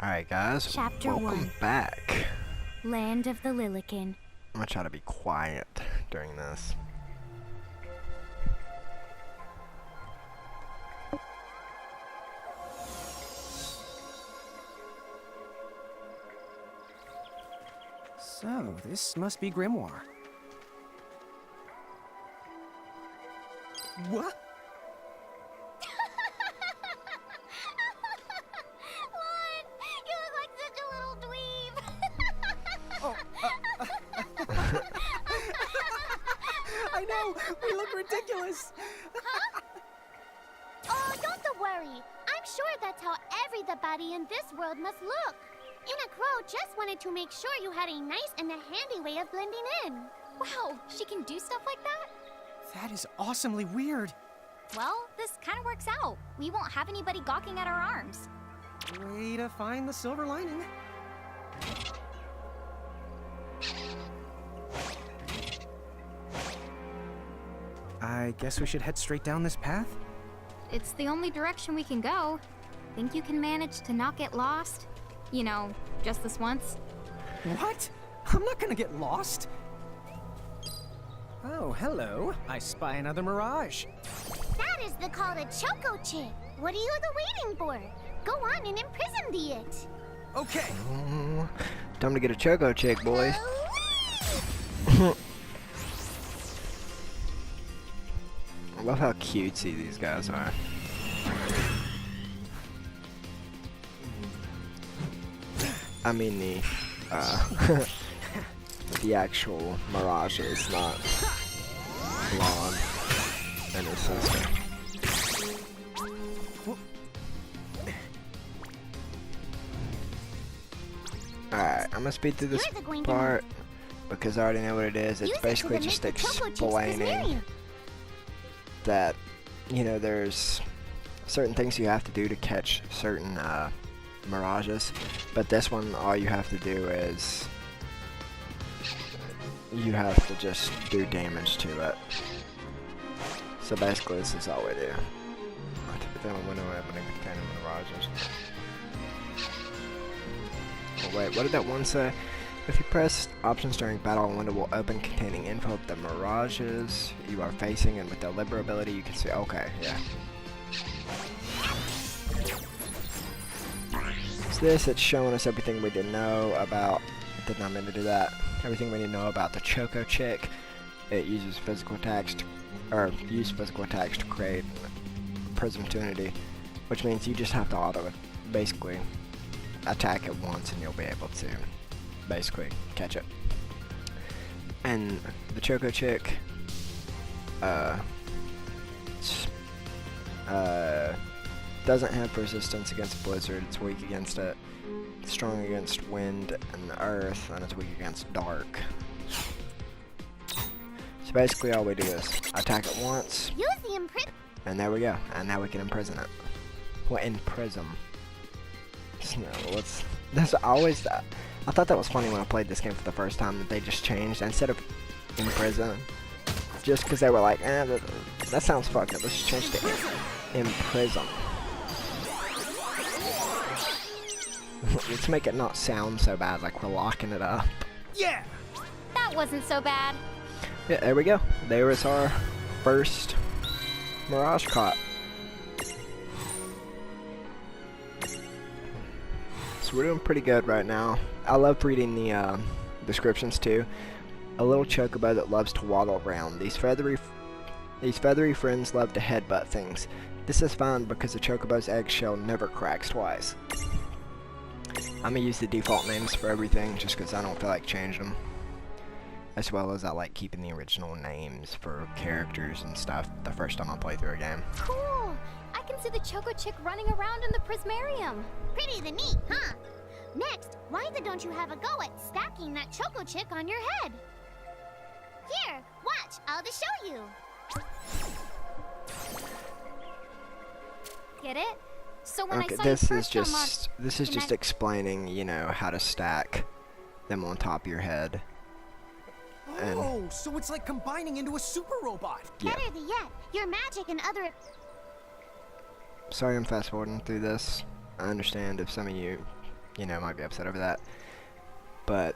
Alright guys, Chapter welcome 1. back. Land of the Lilican. I'm gonna try to be quiet during this. So, this must be Grimoire. What? Lon, you look like such a little dweeb. Oh, I know! We look ridiculous! Oh, don't worry. I'm sure that's how everybody in this world must look. Una Crow just wanted to make sure you had a nice and a handy way of blending in. Wow, she can do stuff like that? That is awesomely weird. Well, this kind of works out. We won't have anybody gawking at our arms. Way to find the silver lining. I guess we should head straight down this path? It's the only direction we can go. Think you can manage to not get lost? You know, just this once? What? I'm not gonna get lost. Oh, hello. I spy another Mirage. That is the call to Choco Chick. What are you waiting for? Go on and imprison the it. Okay. Time to get a Choco Chick, boys. I love how cutesy these guys are. I mean the actual Mirage is not blonde and his sister. Alright, I'm gonna speed through this part because I already know what it is. It's basically just explaining that, you know, there's certain things you have to do to catch certain Mirages, but this one all you have to do is you have to just do damage to it. So basically this is all we do. Then a window opening containing Mirages. Oh wait, what did that one say? If you press options during battle, a window will open containing info of the Mirages you are facing, and with the Libra ability you can see. Okay, yeah. So this, it's showing us everything we didn't know about. Did not mean to do that. Everything we need to know about the Choco Chick. It uses physical attacks to, create Prism Tunity, which means you just have to basically attack it once and you'll be able to basically catch it. And the Choco Chick doesn't have resistance against Blizzard. It's weak against it. It's strong against wind and earth, and it's weak against dark. So basically all we do is attack it once, Use the imprison. and there we go. And now we can imprison it. Well, imprison. No, that's always that. I thought that was funny when I played this game for the first time, that they just changed instead of imprison, just because they were like, that sounds fucked up. Let's just change to imprison. Let's make it not sound so bad, like we're locking it up. Yeah. That wasn't so bad. Yeah, there we go. There is our first Mirage caught. So we're doing pretty good right now. I love reading the descriptions too. A little chocobo that loves to waddle around. These feathery friends love to headbutt things. This is fine because the chocobo's eggshell never cracks twice. I'm gonna use the default names for everything just because I don't feel like changing them. As well as I like keeping the original names for characters and stuff the first time I play through a game. Cool. I can see the Choco Chick running around in the Prismarium. Pretty neat, huh? Next, why don't you have a go at stacking that Choco Chick on your head? Here, watch, I'll just show you. Get it? So when Okay, I saw this you is first come on, just explaining, you know, how to stack them on top of your head. Oh, so it's like combining into a super robot. Yeah. Better yet, your magic and other... Sorry I'm fast forwarding through this. I understand if some of you you know, might be upset over that. But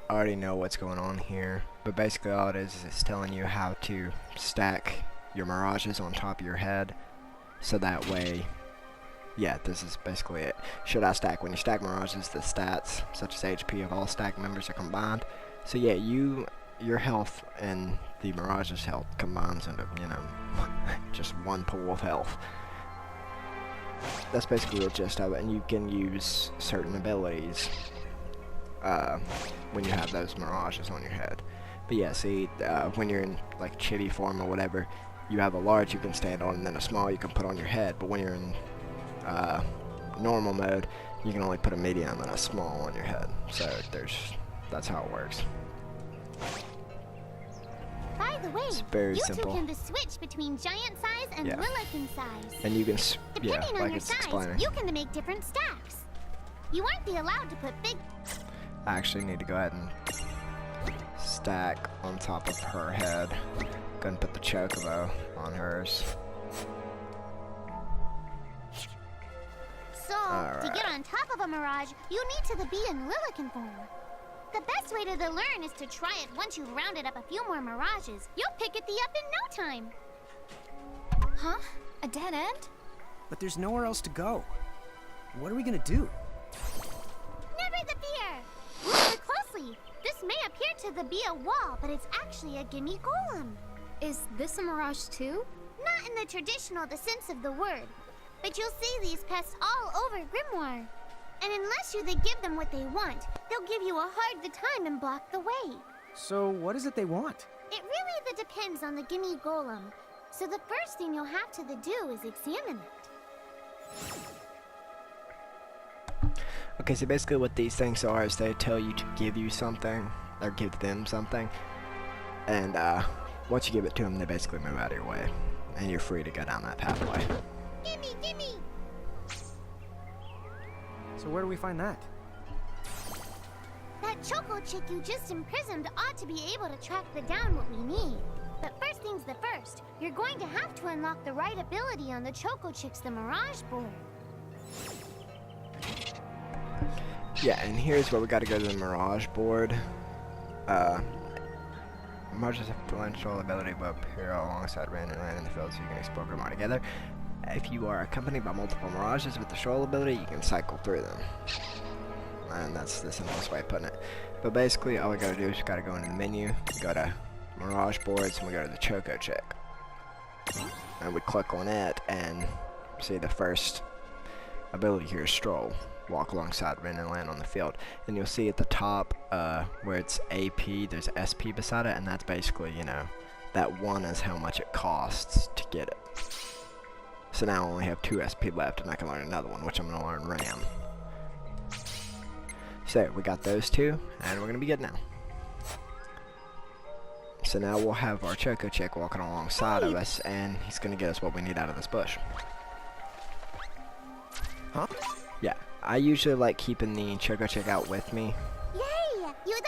I already know what's going on here. But basically all it is it's telling you how to stack your mirages on top of your head. So that way, yeah, this is basically it. Should I stack? When you stack mirages, the stats, such as HP of all stack members, are combined. So yeah, your health and the mirage's health combines into, you know, just one pool of health. That's basically the gist of it, and you can use certain abilities when you have those mirages on your head. But yeah, see, when you're in like chibi form or whatever, you have a large you can stand on, and then a small you can put on your head. But when you're in normal mode, you can only put a medium and a small on your head. So that's how it works. By the way, It's very you simple. two can switch between giant size and Lillican size. And you can, Depending on like your it's size, explaining. you can make different stacks. You aren't be allowed to put big. I actually need to go ahead and stack on top of her head. Go and put the chocobo on hers. So, to get on top of a Mirage, you need to be in Lillican form. The best way to learn is to try it once you've rounded up a few more Mirages. You'll pick it up in no time. Huh? A dead end? But there's nowhere else to go. What are we gonna do? Never the fear! Look closely. This may appear to be a wall, but it's actually a gimme golem. Is this a mirage too? Not in the traditional sense of the word, but you'll see these pests all over Grimoire. And unless you give them what they want, they'll give you a hard time and block the way. So what is it they want? It really depends on the gimme golem. So the first thing you'll have to do is examine it. Okay, so basically what these things are is they tell you to give you something, or give them something, and once you give it to them, they basically move out of your way, and you're free to go down that pathway. Gimme, gimme! So where do we find that? That Choco chick you just imprisoned ought to be able to track down what we need. But first things first, you're going to have to unlock the right ability on the Choco chick's Mirage board. Yeah, and here's where we got to go to the Mirage board. Mirage has a influential ability to appear alongside random land in the field, so you can explore Grimoire together. If you are accompanied by multiple Mirages with the Stroll ability, you can cycle through them. And that's the simplest way of putting it. But basically, all we gotta do is gotta go into the menu, go to Mirage boards, and we go to the Choco Chick. And we click on it, and see the first ability here is Stroll. Walk alongside random land on the field. And you'll see at the top, where it's AP, there's SP beside it, and that's basically, you know, that one is how much it costs to get it. So now I only have 2 SP left, and I can learn another one, which I'm going to learn Ram. So, we got those 2, and we're going to be good now. So now we'll have our Choco Chick walking alongside of us, and he's going to get us what we need out of this bush. Huh? Yeah, I usually like keeping the Choco Chick out with me. Yay! You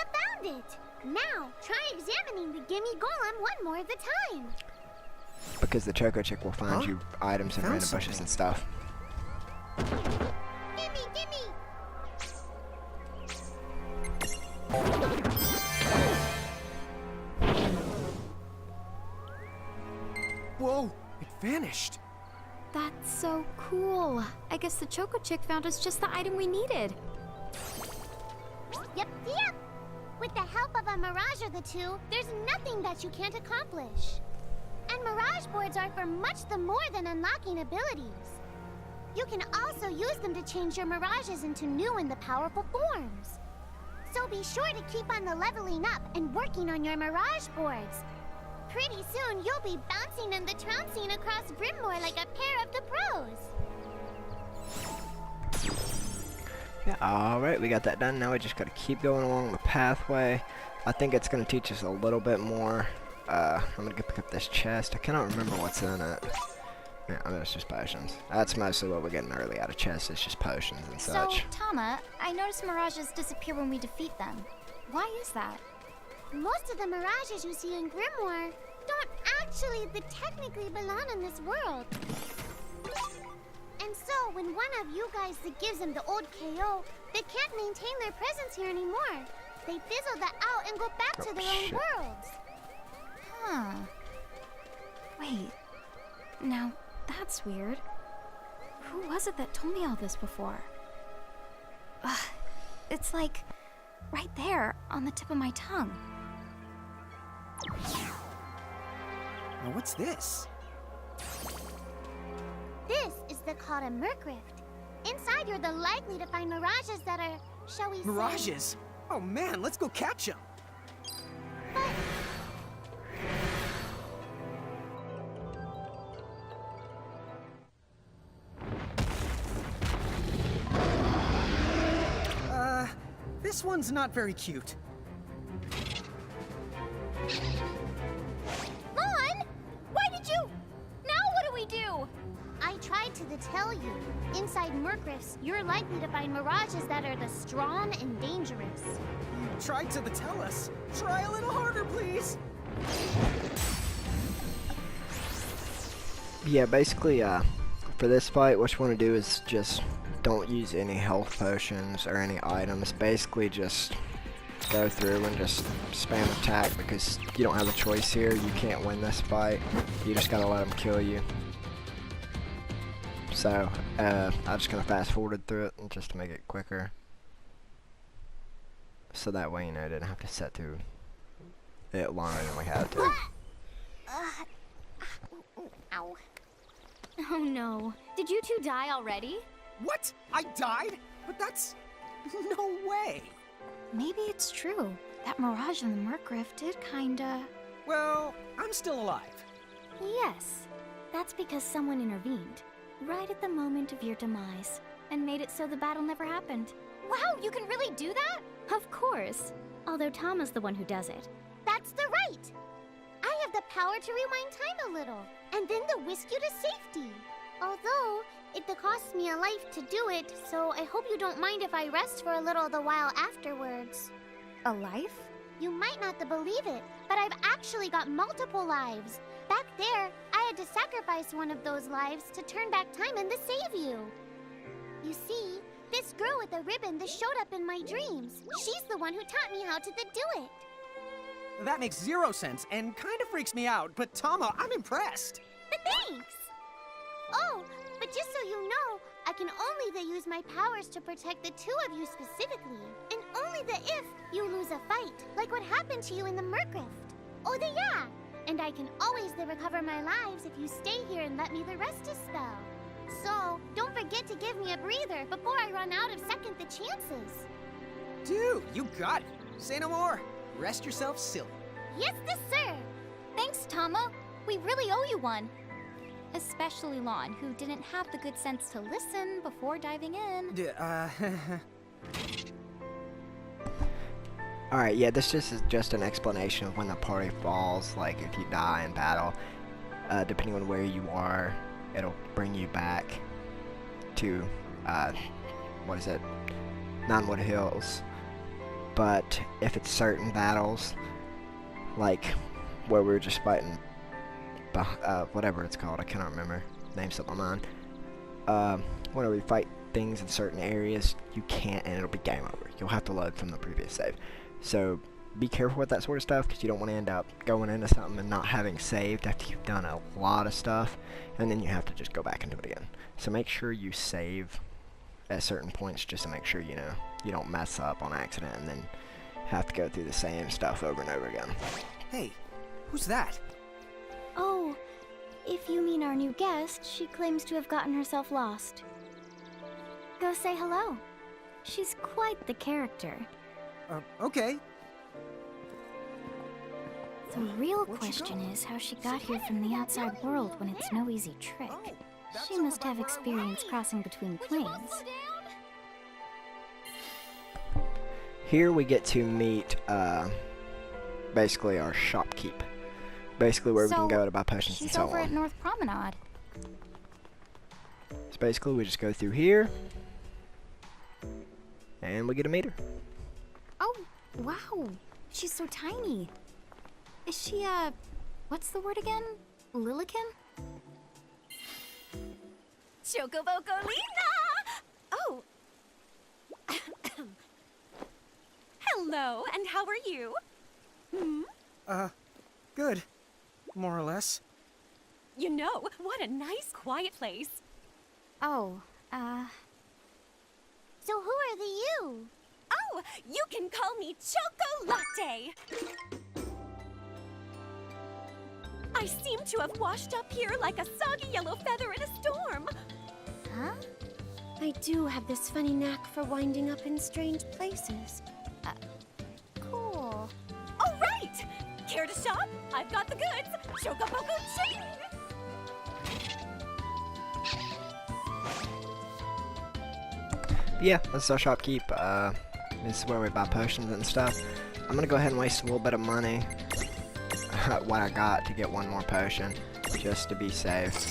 found it! Now, try examining the gimme golem one more time. Because the Choco Chick will find you items in Found random bushes something. and stuff. Gimme, gimme! Whoa! It vanished! That's so cool. I guess the Choco Chick found us just the item we needed. Yep. With the help of a Mirage or the 2, there's nothing that you can't accomplish. And Mirage boards are for much more than unlocking abilities. You can also use them to change your Mirages into new and powerful forms. So be sure to keep on leveling up and working on your Mirage boards. Pretty soon, you'll be bouncing and trouncing across Grimoire like a pair of the pros. Yeah, alright, we got that done. Now we just gotta keep going along the pathway. I think it's gonna teach us a little bit more. I'm gonna go pick up this chest. I cannot remember what's in it. Yeah, I mean, it's just potions. That's mostly what we're getting early out of chests. It's just potions and So, such. Tama, I noticed mirages disappear when we defeat them. Why is that? Most of the Mirages you see in Grimoire don't actually technically belong in this world. And so, know, when one of you guys gives them the old KO, they can't maintain their presence here anymore. They fizzle that out and go back to their own worlds. Huh. Wait. Now, that's weird. Who was it that told me all this before? Ugh. It's like right there on the tip of my tongue. Now what's this? This is called a Merc Rift. Inside, you're the likely to find mirages that are, shall we say... Mirages? Oh man, let's go catch them. This one's not very cute. Lon! Why did you... Now what do we do? I tried to tell you. Inside Merc Rifts, you're likely to find mirages that are the strong and dangerous. You tried to tell us. Try a little harder, please. Yeah, basically, for this fight, what you want to do is just don't use any health potions or any items. Basically, just go through and just spam attack because you don't have a choice here. You can't win this fight. You just gotta let them kill you. So, I'm just gonna fast forward through it and just to make it quicker. So that way, you know, I didn't have to sit through it longer than we had to. Ow. Oh no. Did you two die already? What? I died? But that's... no way. Maybe it's true. That mirage in the Merc Rift did kinda... Well, I'm still alive. Yes. That's because someone intervened. Right at the moment of your demise. And made it so the battle never happened. Wow, you can really do that? Of course. Although Tom is the one who does it. That's the right. I have the power to rewind time a little, and then to whisk you to safety. Although, it costs me a life to do it, so I hope you don't mind if I rest for a little the while afterwards. A life? You might not believe it, but I've actually got multiple lives. Back there, I had to sacrifice one of those lives to turn back time and to save you. You see, this girl with the ribbon that showed up in my dreams, she's the one who taught me how to do it. That makes zero sense and kind of freaks me out, but Tama, I'm impressed. Thanks! Oh, but just so you know, I can only use my powers to protect the two of you specifically. And only if you lose a fight, like what happened to you in the Merc Rift. Oh, yeah! And I can always recover my lives if you stay here and let me rest a spell. So, don't forget to give me a breather before I run out of second the chances. Dude, you got it. Say no more. Rest yourself silly. Yes, sir. Thanks, Tama. We really owe you one. Especially Lon, who didn't have the good sense to listen before diving in. Alright, yeah, this is just an explanation of when the party falls. Like, if you die in battle, depending on where you are, it'll bring you back to, Nonwood Hills. But if it's certain battles, like where we were just fighting, whatever it's called, I cannot remember, name slipped my mind. Whenever we fight things in certain areas, you can't, and it'll be game over. You'll have to load from the previous save. So be careful with that sort of stuff, because you don't want to end up going into something and not having saved after you've done a lot of stuff, and then you have to just go back and do it again. So make sure you save at certain points, just to make sure, you know, you don't mess up on accident and then have to go through the same stuff over and over again. Hey, who's that? Oh, if you mean our new guest, she claims to have gotten herself lost. Go say hello. She's quite the character. Okay. The real Where'd she question go? is how she got here from the outside world when it's no easy trick. Oh, that's She over must by have where I experience was. crossing between planes. Here we get to meet, basically our shopkeep. Basically where we can go to buy potions and She's so over at on. North Promenade. So basically we just go through here, and we get to meet her. Oh, wow. She's so tiny. Is she, what's the word again? Lilican? Chocoboco Lina! Hello, and how are you? Good. More or less. You know, what a nice, quiet place. Oh, So who are the you? Oh, you can call me Choco Latte. I seem to have washed up here like a soggy yellow feather in a storm. Huh? I do have this funny knack for winding up in strange places. Cool. All right! Care to shop? I've got the goods. Choco Poco Ching! Yeah, this is our shopkeep. This is where we buy potions and stuff. I'm gonna go ahead and waste a little bit of money, what I got, to get one more potion, just to be safe.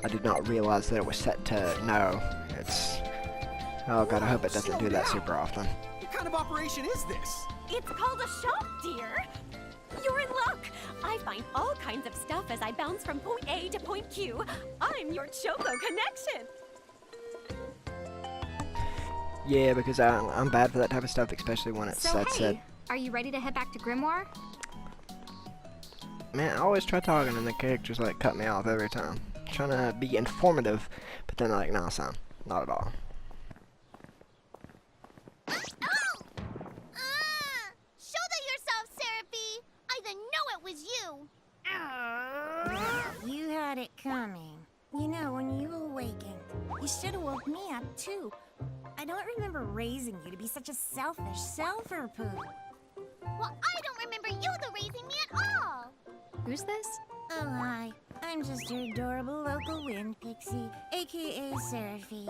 I did not realize that it was set to no. It's... Oh god, I hope it doesn't do that super often. What kind of operation is this? It's called a shop, dear. You're in luck. I find all kinds of stuff as I bounce from point A to point Q. I'm your Choco connection. Yeah, because I'm bad for that type of stuff, especially when it's so set. hey, are you ready to head back to Grimoire? Man, I always try talking and the characters like cut me off every time. Trying to be informative, but then they're like, nah, son, not at all. Shoulder yourself, Seraphie! I didn't know it was you! You had it coming. You know, when you awakened, you should have woke me up too. I don't remember raising you to be such a selfish self-poo. Well, I don't remember you raising me at all! Who's this? Oh, hi. I'm just your adorable local wind pixie, aka Seraphie.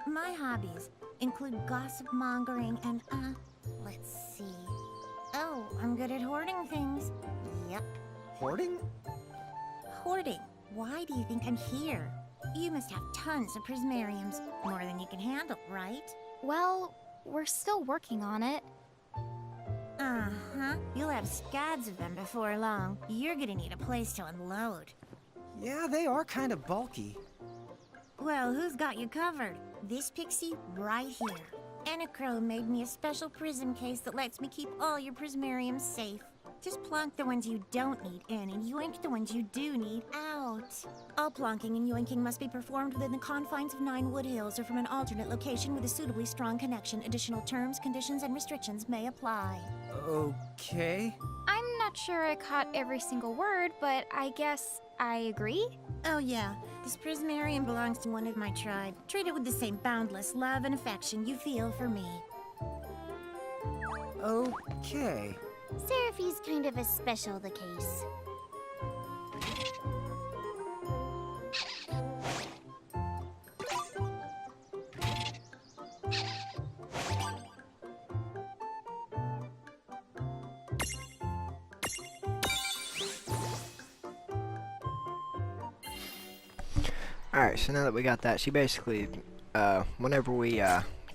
My hobbies include gossip mongering and, let's see. Oh, I'm good at hoarding things. Yep. Hoarding? Hoarding. Why do you think I'm here? You must have tons of prismariums. More than you can handle, right? Well, we're still working on it. Uh-huh. You'll have scads of them before long. You're gonna need a place to unload. Yeah, they are kind of bulky. Well, who's got you covered? This pixie right here. Enacro made me a special prism case that lets me keep all your prismariums safe. Just plonk the ones you don't need in and yoink the ones you do need out. All plonking and yoinking must be performed within the confines of 9 Wood Hills or from an alternate location with a suitably strong connection. Additional terms, conditions, and restrictions may apply. Okay. I'm not sure I caught every single word, but I guess I agree. Oh yeah, this prismarium belongs to one of my tribe. Treat it with the same boundless love and affection you feel for me. Okay. Seraphie's kind of a special the case. Alright, so now that we got that, she basically, whenever we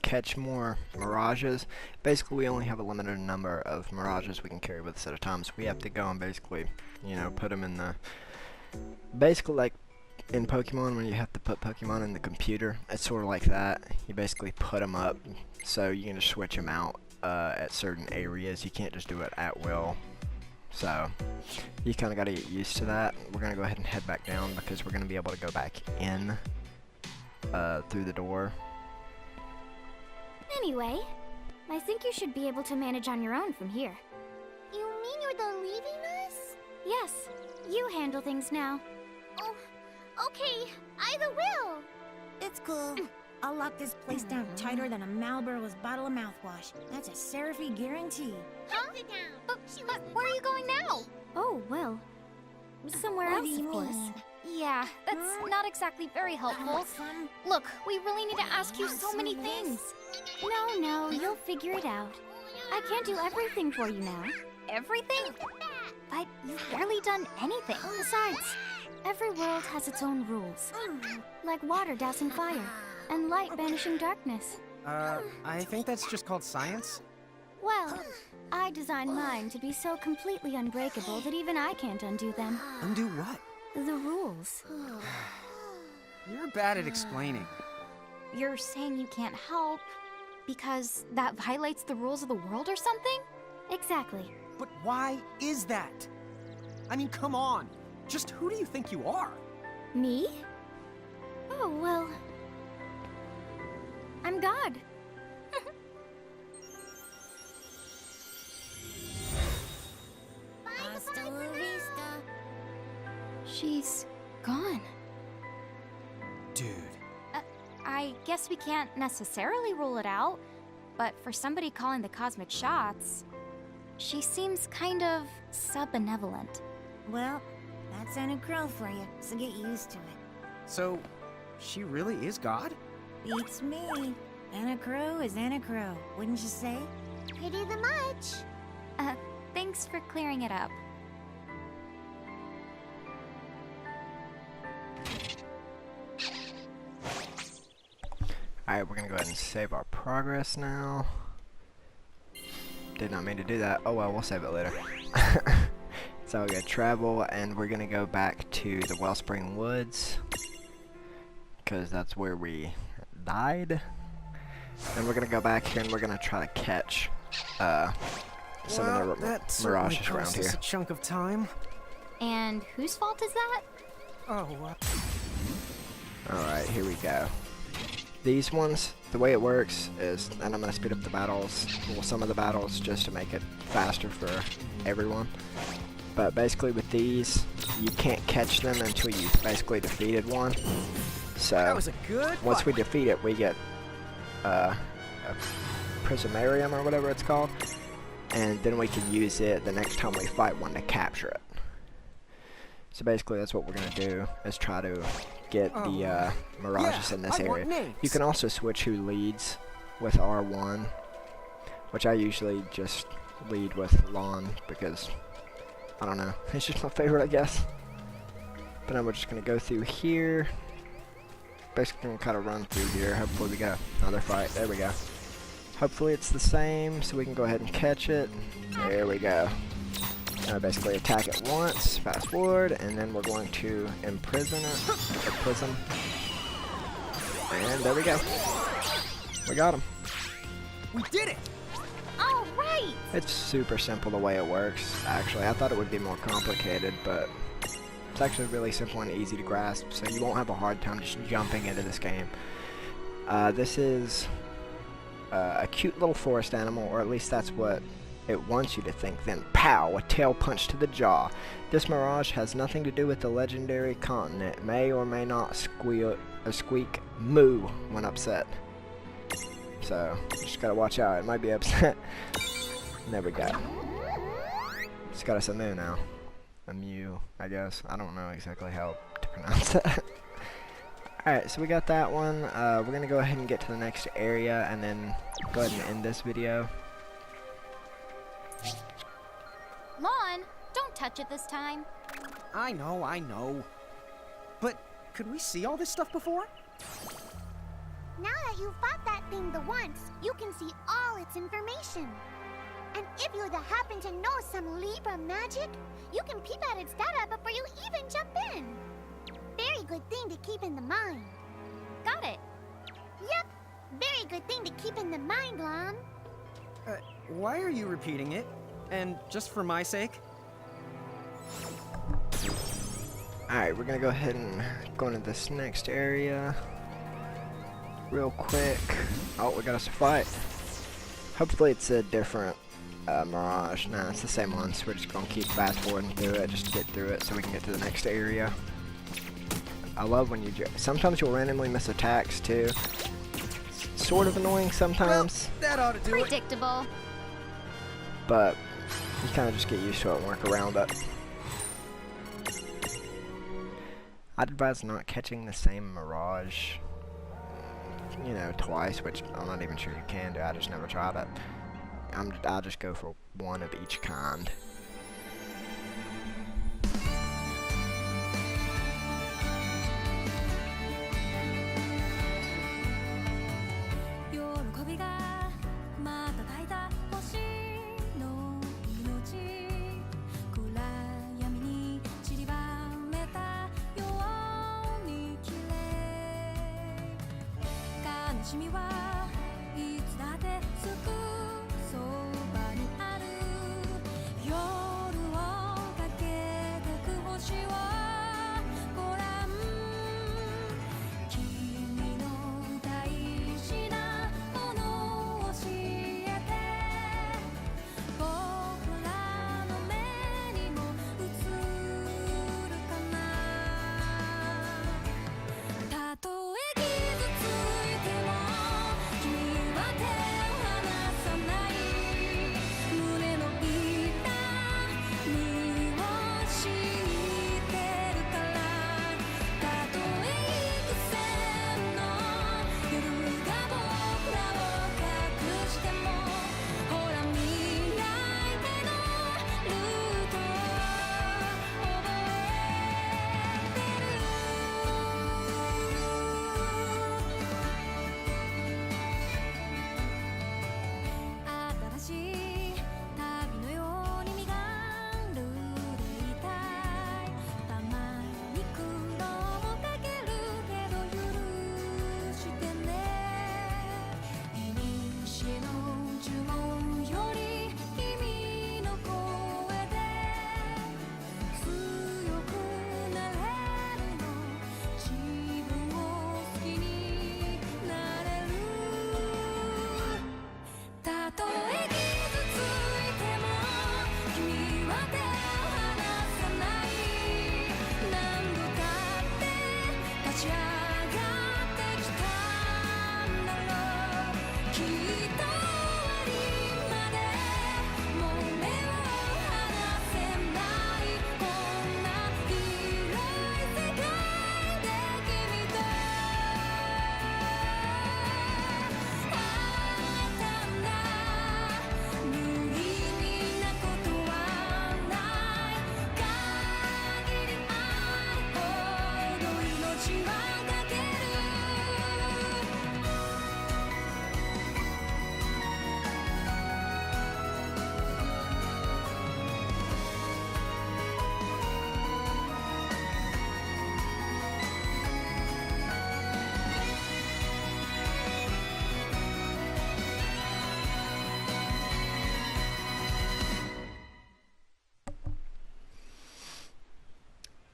catch more Mirages, basically we only have a limited number of Mirages we can carry with us at a time, so we have to go and basically, you know, put them in the, basically like in Pokemon when you have to put Pokemon in the computer, it's sort of like that. You basically put them up so you can just switch them out at certain areas. You can't just do it at will. So, you kind of got to get used to that. We're going to go ahead and head back down because we're going to be able to go back in through the door. Anyway, I think you should be able to manage on your own from here. You mean you're the leaving us? Yes, you handle things now. Oh, okay. I the will. It's cool. I'll lock this place down tighter than a Marlboro's bottle of mouthwash. That's a Seraphie guarantee. Huh? Sit down. But where are you going now? Oh, well, somewhere What else, do you of course. mean? Yeah, that's not exactly very helpful. Some... Look, we really need to ask you so many things. No, you'll figure it out. I can't do everything for you now. Everything? But you've barely done anything. Besides, every world has its own rules. Like water dousing fire, and light banishing darkness. I think that's just called science. Well, I designed mine to be so completely unbreakable that even I can't undo them. Undo what? The rules. You're bad at explaining. You're saying you can't help. Because that violates the rules of the world or something? Exactly. But why is that? I mean, come on. Just who do you think you are? Me? Oh, well... I'm God. Hasta la vista. She's gone. Dude. I guess we can't necessarily rule it out, but for somebody calling the cosmic shots, she seems kind of sub-benevolent. Well, that's Anna Crow for you, so get used to it. So, she really is God? Beats me. Anna Crow is Anna Crow, wouldn't you say? Pretty the much. Thanks for clearing it up. Alright, we're gonna go ahead and save our progress now. Did not mean to do that. Oh well, we'll save it later. So we're gonna travel and we're gonna go back to the Wellspring Woods, because that's where we died. And we're gonna go back here and we're gonna try to catch some of the mirages around here. A chunk of time. And whose fault is that? Oh, Alright, here we go. These ones, the way it works is, and I'm going to speed up the battles, well, some of the battles just to make it faster for everyone. But basically with these, you can't catch them until you basically defeated one. So, that was a good once we defeat it, we get a prismarium or whatever it's called. And then we can use it the next time we fight one to capture it. So basically that's what we're going to do, is try to get the mirages in this area. You can also switch who leads with R1, which I usually just lead with Lon because, I don't know, it's just my favorite, I guess. But then we're just going to go through here. Basically going to kind of run through here. Hopefully we get another fight. There we go. Hopefully it's the same so we can go ahead and catch it. There we go. Basically attack it once, fast forward, and then we're going to imprison it, or prism. And there we go. We got him. We did it! All right! It's super simple the way it works, actually. I thought it would be more complicated, but it's actually really simple and easy to grasp, so you won't have a hard time just jumping into this game. This is a cute little forest animal, or at least that's what it wants you to think. Then pow, a tail punch to the jaw. This mirage has nothing to do with the legendary continent. May or may not squeak moo when upset. So just gotta watch out, it might be upset. There we go. It's got us a moo now. A mew, I guess. I don't know exactly how to pronounce that. Alright, so we got that one. We're gonna go ahead and get to the next area and then go ahead and end this video. Lon, don't touch it this time. I know. But could we see all this stuff before? Now that you've fought that thing the once, you can see all its information. And if you happen to know some Libra magic, you can peep at its data before you even jump in. Very good thing to keep in the mind. Got it. Yep, very good thing to keep in the mind, Lon. Why are you repeating it? And just for my sake? Alright, we're gonna go ahead and go into this next area real quick. Oh, we got us a fight. Hopefully it's a different Mirage. Nah, it's the same one, so we're just gonna keep fast forwarding through it just to get through it so we can get to the next area. I love when you sometimes you'll randomly miss attacks too. It's sort of annoying sometimes. Well, that ought to do it. Predictable. But you kind of just get used to it and work around it. I'd advise not catching the same Mirage, you know, twice, which I'm not even sure you can do. I just never tried it. I'll just go for one of each kind.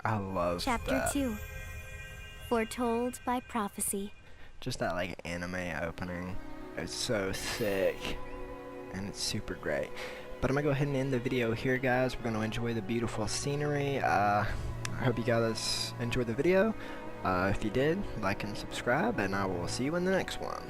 I love Chapter that. 2. Foretold by Prophecy. Just that like anime opening. It's so sick. And it's super great. But I'm gonna go ahead and end the video here, guys. We're gonna enjoy the beautiful scenery. I hope you guys enjoyed the video. If you did, like and subscribe, and I will see you in the next one.